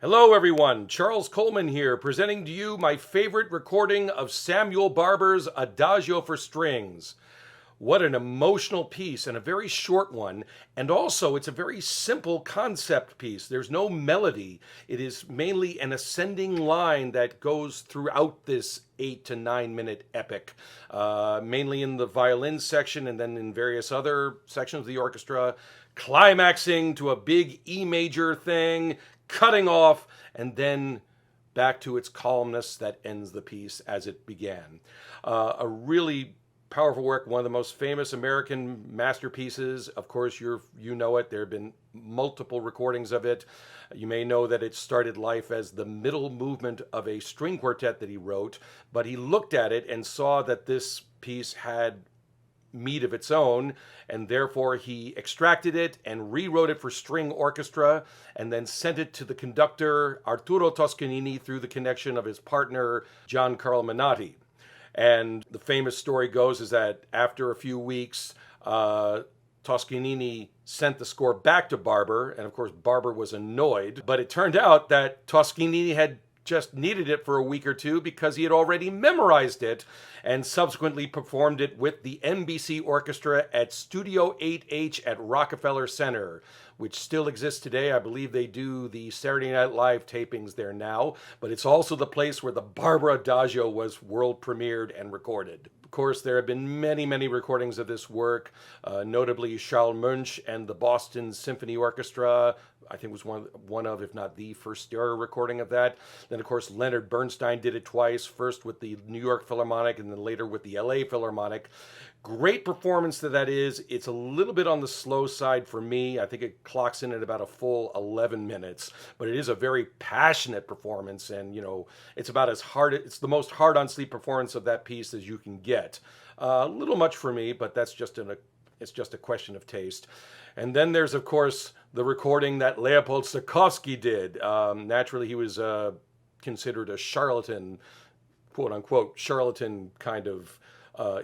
Hello, everyone. Charles Coleman here, presenting to you my favorite recording of Samuel Barber's Adagio for Strings. What an emotional piece, and a very short one. And also, it's a very simple concept piece. There's no melody. It is mainly an ascending line that goes throughout this 8 to 9 minute epic, mainly in the violin section and then in various other sections of the orchestra, climaxing to a big E major thing, cutting off, and then back to its calmness that ends the piece as it began. A really powerful work, one of the most famous American masterpieces. Of course, you know it. There have been multiple recordings of it. You may know that it started life as the middle movement of a string quartet that he wrote, but he looked at it and saw that this piece had meat of its own, and therefore he extracted it and rewrote it for string orchestra, and then sent it to the conductor Arturo Toscanini through the connection of his partner Giancarlo Menotti. And the famous story goes is that after a few weeks, Toscanini sent the score back to Barber, and of course Barber was annoyed, but it turned out that Toscanini had just needed it for a week or two because he had already memorized it and subsequently performed it with the NBC Orchestra at Studio 8H at Rockefeller Center, which still exists today. I believe they do the Saturday Night Live tapings there now, but it's also the place where the Barber Adagio was world premiered and recorded. Of course, there have been many, many recordings of this work, notably Charles Munch and the Boston Symphony Orchestra. I think was one of, if not the first stereo recording of that. Then, of course, Leonard Bernstein did it twice, first with the New York Philharmonic and then later with the LA Philharmonic. Great performance that is. It's a little bit on the slow side for me. I think it clocks in at about a full 11 minutes, but it is a very passionate performance, and, you know, it's about as hard, it's the most hard on sleep performance of that piece as you can get. A little much for me, but that's just it's just a question of taste. And then there's, of course, the recording that Leopold Stokowski did. Naturally, he was considered a charlatan, quote unquote, charlatan kind of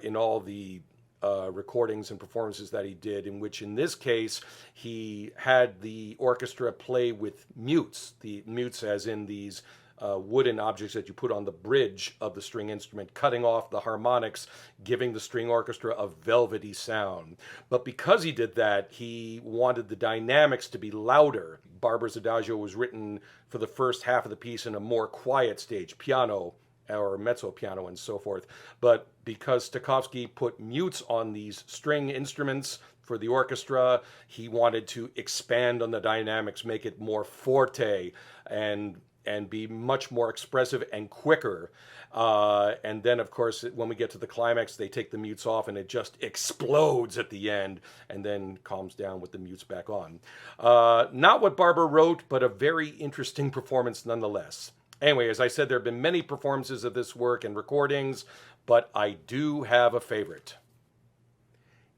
in all the recordings and performances that he did, in which in this case he had the orchestra play with mutes, the mutes as in these wooden objects that you put on the bridge of the string instrument, cutting off the harmonics, giving the string orchestra a velvety sound. But because he did that, he wanted the dynamics to be louder. Barber's Adagio was written for the first half of the piece in a more quiet stage, piano or mezzo piano and so forth. But because Stokowski put mutes on these string instruments for the orchestra, he wanted to expand on the dynamics, make it more forte and be much more expressive and quicker. And then, of course, when we get to the climax, they take the mutes off and it just explodes at the end and then calms down with the mutes back on. Not what Barber wrote, but a very interesting performance nonetheless. Anyway, as I said, there have been many performances of this work and recordings, but I do have a favorite.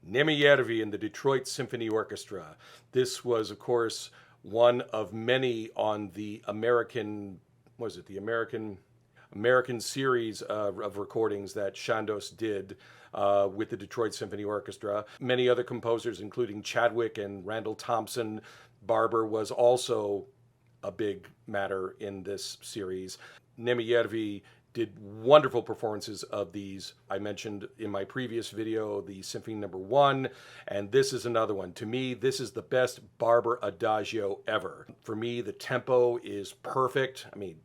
Neeme Järvi and the Detroit Symphony Orchestra. This was, of course, one of many on the American series of recordings that Chandos did with the Detroit Symphony Orchestra. Many other composers, including Chadwick and Randall Thompson. Barber was also a big matter in this series. Neeme Järvi did wonderful performances of these. I mentioned in my previous video the Symphony No. 1, and this is another one. To me, this is the best Barber Adagio ever. For me, the tempo is perfect. I mean,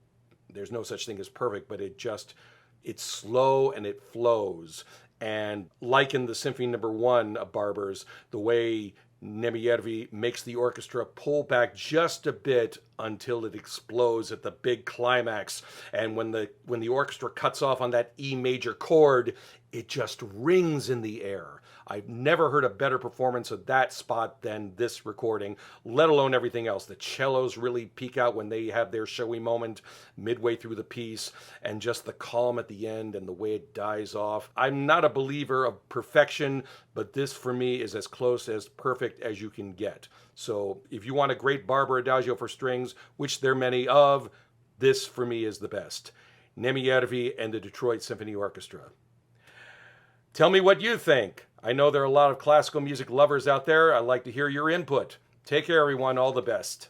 there's no such thing as perfect, but it's slow and it flows. And like in the Symphony No. 1 of Barber's, the way Neeme Järvi makes the orchestra pull back just a bit until it explodes at the big climax. And when the orchestra cuts off on that E major chord, it just rings in the air. I've never heard a better performance of that spot than this recording, let alone everything else. The cellos really peak out when they have their showy moment midway through the piece, and just the calm at the end and the way it dies off. I'm not a believer of perfection, but this for me is as close as perfect as you can get. So if you want a great Barber Adagio for strings, which there are many of, this for me is the best. Neeme Järvi and the Detroit Symphony Orchestra. Tell me what you think. I know there are a lot of classical music lovers out there. I'd like to hear your input. Take care, everyone. All the best.